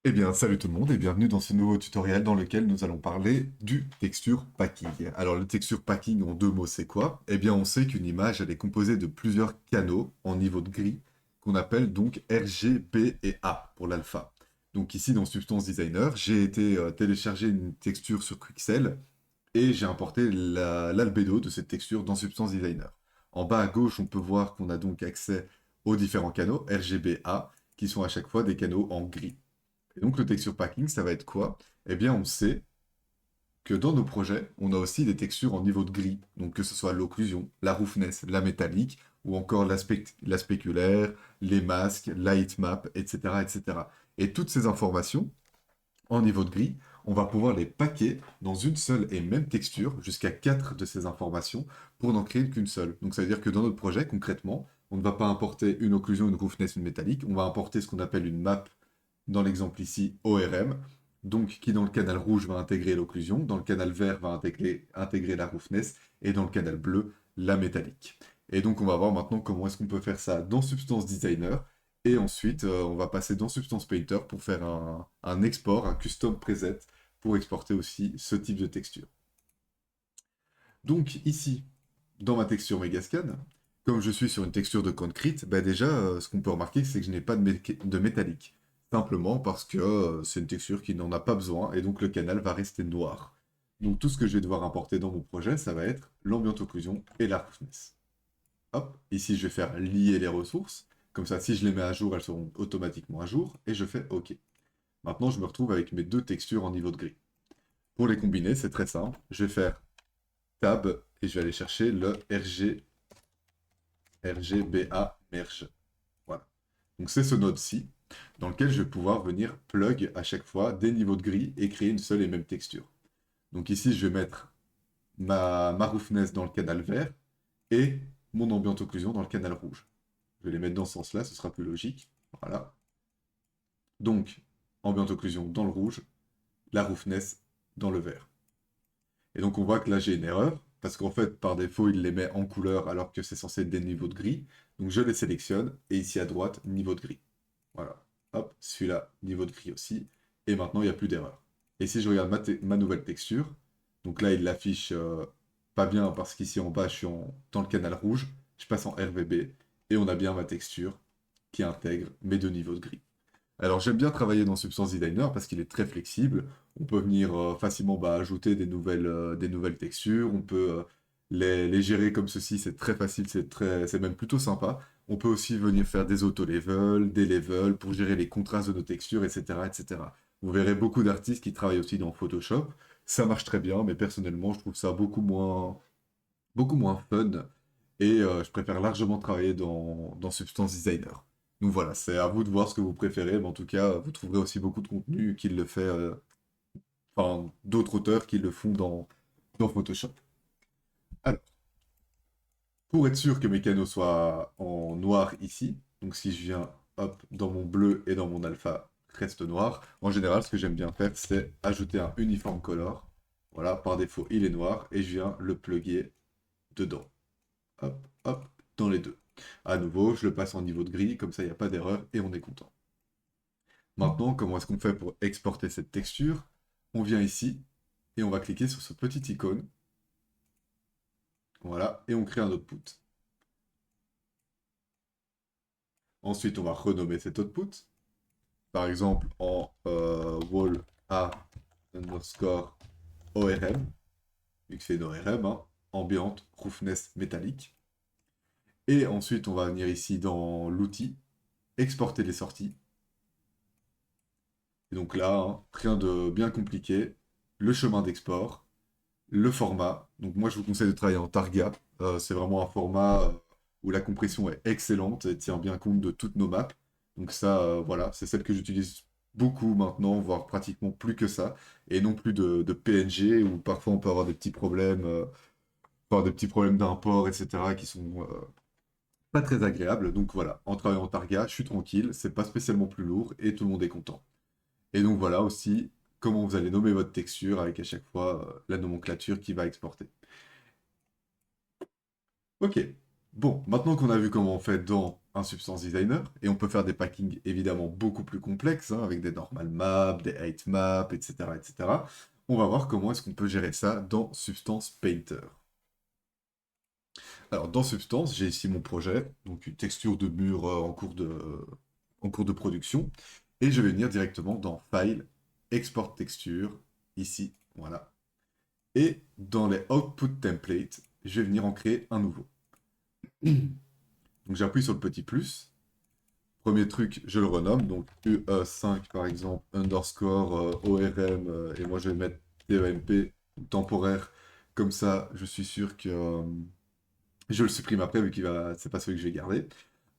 Eh bien, salut tout le monde et bienvenue dans ce nouveau tutoriel dans lequel nous allons parler du texture packing. Alors, le texture packing en deux mots, c'est quoi? Eh bien, on sait qu'une image, elle est composée de plusieurs canaux en niveau de gris qu'on appelle donc RG, B et A pour l'alpha. Donc ici, dans Substance Designer, j'ai été télécharger une texture sur Quixel et j'ai importé l'albédo de cette texture dans Substance Designer. En bas à gauche, on peut voir qu'on a donc accès aux différents canaux RGB, A, qui sont à chaque fois des canaux en gris. Et donc le texture packing, ça va être quoi? Eh bien, on sait que dans nos projets, on a aussi des textures en niveau de gris. Donc que ce soit l'occlusion, la roughness, la métallique, ou encore la spéculaire, les masques, la heatmap, etc., etc. Et toutes ces informations, en niveau de gris, on va pouvoir les paquer dans une seule et même texture, jusqu'à 4 de ces informations, pour n'en créer qu'une seule. Donc ça veut dire que dans notre projet, concrètement, on ne va pas importer une occlusion, une roughness, une métallique, on va importer ce qu'on appelle une map dans l'exemple ici, ORM, donc qui dans le canal rouge va intégrer l'occlusion, dans le canal vert va intégrer la roughness, et dans le canal bleu, la métallique. Et donc on va voir maintenant comment est-ce qu'on peut faire ça dans Substance Designer, et ensuite on va passer dans Substance Painter pour faire un export, un custom preset, pour exporter aussi ce type de texture. Donc ici, dans ma texture Megascan, comme je suis sur une texture de concrete, bah déjà, ce qu'on peut remarquer, c'est que je n'ai pas de métallique. Simplement parce que c'est une texture qui n'en a pas besoin, et donc le canal va rester noir. Donc tout ce que je vais devoir importer dans mon projet, ça va être l'ambient occlusion et la roughness. Hop, ici je vais faire lier les ressources. Comme ça, si je les mets à jour, elles seront automatiquement à jour, et je fais OK. Maintenant, je me retrouve avec mes deux textures en niveau de gris. Pour les combiner, c'est très simple. Je vais faire Tab, et je vais aller chercher le RGBA Merge. Voilà. Donc c'est ce node-ci, dans lequel je vais pouvoir venir plug à chaque fois des niveaux de gris et créer une seule et même texture. Donc ici, je vais mettre ma roughness dans le canal vert et mon ambient occlusion dans le canal rouge. Je vais les mettre dans ce sens-là, ce sera plus logique. Voilà. Donc, ambient occlusion dans le rouge, la roughness dans le vert. Et donc on voit que là j'ai une erreur, parce qu'en fait par défaut il les met en couleur alors que c'est censé être des niveaux de gris. Donc je les sélectionne, et ici à droite, niveau de gris. Voilà. Hop, celui-là, niveau de gris aussi. Et maintenant il n'y a plus d'erreur. Et si je regarde ma nouvelle texture, donc là il l'affiche pas bien parce qu'ici en bas je suis dans le canal rouge, je passe en RVB, et on a bien ma texture qui intègre mes deux niveaux de gris. Alors j'aime bien travailler dans Substance Designer parce qu'il est très flexible. On peut venir facilement ajouter des nouvelles textures. On peut les gérer comme ceci. C'est très facile, c'est même plutôt sympa. On peut aussi venir faire des auto-levels, des levels pour gérer les contrastes de nos textures, etc., etc. Vous verrez beaucoup d'artistes qui travaillent aussi dans Photoshop. Ça marche très bien, mais personnellement, je trouve ça beaucoup moins fun. Et je préfère largement travailler dans Substance Designer. Donc voilà, c'est à vous de voir ce que vous préférez, mais en tout cas, vous trouverez aussi beaucoup de contenu qui le fait, enfin, d'autres auteurs qui le font dans Photoshop. Alors, pour être sûr que mes canaux soient en noir ici, donc si je viens, hop, dans mon bleu et dans mon alpha, reste noir, en général, ce que j'aime bien faire, c'est ajouter un uniform color. Voilà, par défaut, il est noir, et je viens le plugger dedans. Hop, hop, dans les deux. À nouveau, je le passe en niveau de gris, comme ça il n'y a pas d'erreur et on est content. Maintenant, comment est-ce qu'on fait pour exporter cette texture? On vient ici et on va cliquer sur ce petit icône. Voilà, et on crée un output. Ensuite, on va renommer cet output. Par exemple, en wall A underscore ORM, vu que c'est une ORM, hein, ambiante, roughness, métallique. Et ensuite, on va venir ici dans l'outil, exporter les sorties. Et donc là, hein, rien de bien compliqué. Le chemin d'export, le format. Donc moi, je vous conseille de travailler en Targa. C'est vraiment un format où la compression est excellente et tient bien compte de toutes nos maps. Donc ça, voilà, c'est celle que j'utilise beaucoup maintenant, voire pratiquement plus que ça. Et non plus de PNG, où parfois on peut avoir des petits problèmes, enfin, des petits problèmes d'import, etc., qui sont pas très agréables. Donc voilà, en travaillant en Targa, je suis tranquille, c'est pas spécialement plus lourd et tout le monde est content. Et donc voilà aussi comment vous allez nommer votre texture avec à chaque fois la nomenclature qui va exporter. Ok, bon, maintenant qu'on a vu comment on fait dans un Substance Designer, et on peut faire des packings évidemment beaucoup plus complexes, hein, avec des normal maps, des height maps, etc., etc. On va voir comment est-ce qu'on peut gérer ça dans Substance Painter. Alors, dans Substance, j'ai ici mon projet, donc une texture de mur en cours de production, et je vais venir directement dans File, Export Texture, ici, voilà. Et dans les Output Templates, je vais venir en créer un nouveau. Donc j'appuie sur le petit plus. Premier truc, je le renomme, donc UE5 par exemple, underscore ORM, et moi je vais mettre TEMP, temporaire, comme ça je suis sûr que je le supprime après vu qu'il va, c'est pas celui que je vais garder.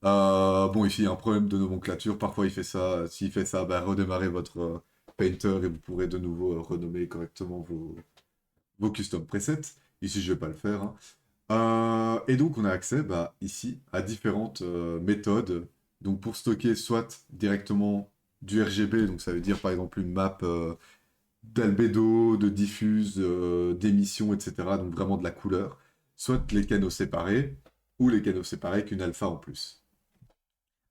Bon, ici il y a un problème de nomenclature, parfois il fait ça, s'il fait ça, bah, redémarrez votre Painter et vous pourrez de nouveau renommer correctement vos custom presets. Ici je vais pas le faire, hein. Et donc, on a accès bah, ici à différentes méthodes. Donc, pour stocker soit directement du RGB, donc ça veut dire par exemple une map d'albédo, de diffuse, d'émission, etc. Donc, vraiment de la couleur. Soit les canaux séparés, ou les canaux séparés avec une alpha en plus.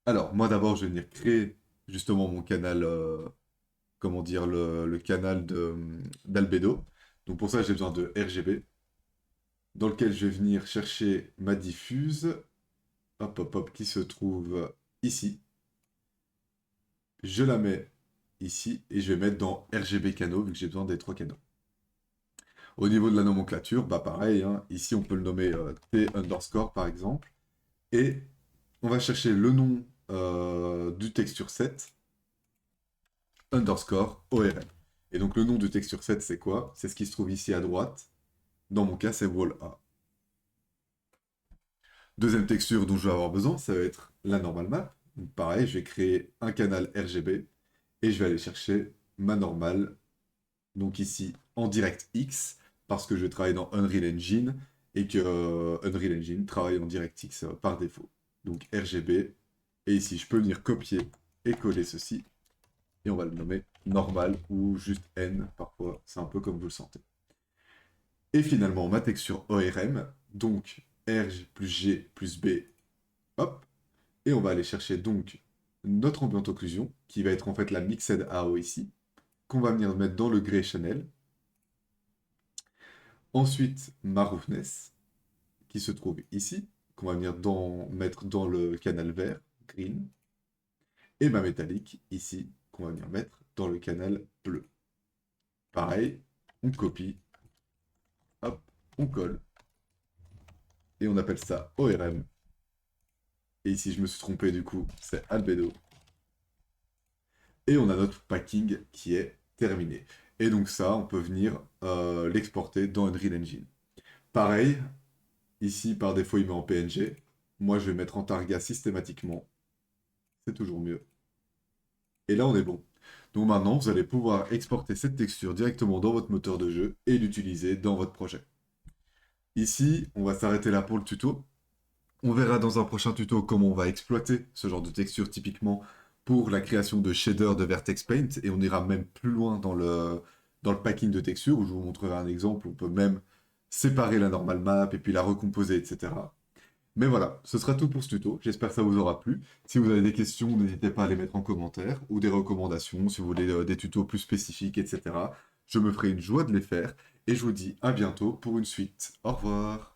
Alors, moi d'abord, je vais venir créer justement mon canal, comment dire, le canal d'albédo. Donc, pour ça, j'ai besoin de RGB, dans lequel je vais venir chercher ma diffuse, hop, hop, hop, qui se trouve ici. Je la mets ici et je vais mettre dans RGB canaux, vu que j'ai besoin des 3 canaux. Au niveau de la nomenclature, bah pareil, hein, ici on peut le nommer T underscore par exemple. Et on va chercher le nom du texture set underscore ORM. Et donc le nom du texture set c'est quoi? C'est ce qui se trouve ici à droite. Dans mon cas, c'est Wall A. Deuxième texture dont je vais avoir besoin, ça va être la normal map. Donc pareil, je vais créer un canal RGB et je vais aller chercher ma normale, donc ici en DirectX, parce que je travaille dans Unreal Engine et que Unreal Engine travaille en DirectX par défaut. Donc RGB, et ici je peux venir copier et coller ceci, et on va le nommer normal ou juste N, parfois c'est un peu comme vous le sentez. Et finalement ma texture ORM, donc R plus G plus B, hop, et on va aller chercher donc notre ambient occlusion, qui va être en fait la Mixed AO ici, qu'on va venir mettre dans le Gray Channel. Ensuite, ma Roughness, qui se trouve ici, qu'on va venir mettre dans le canal vert, green. Et ma métallique, ici, qu'on va venir mettre dans le canal bleu. Pareil, on copie, hop, on colle. Et on appelle ça ORM. Et ici, je me suis trompé, du coup, c'est Albedo. Et on a notre packing qui est terminé. Et donc ça, on peut venir l'exporter dans Unreal Engine. Pareil, ici, par défaut, il met en PNG. Moi, je vais mettre en Targa systématiquement. C'est toujours mieux. Et là, on est bon. Donc maintenant, vous allez pouvoir exporter cette texture directement dans votre moteur de jeu et l'utiliser dans votre projet. Ici, on va s'arrêter là pour le tuto. On verra dans un prochain tuto comment on va exploiter ce genre de texture typiquement pour la création de shaders de Vertex Paint, et on ira même plus loin dans le packing de textures, où je vous montrerai un exemple où on peut même séparer la normal map et puis la recomposer, etc. Mais voilà, ce sera tout pour ce tuto, j'espère que ça vous aura plu. Si vous avez des questions, n'hésitez pas à les mettre en commentaire, ou des recommandations, si vous voulez des tutos plus spécifiques, etc. Je me ferai une joie de les faire, et je vous dis à bientôt pour une suite. Au revoir.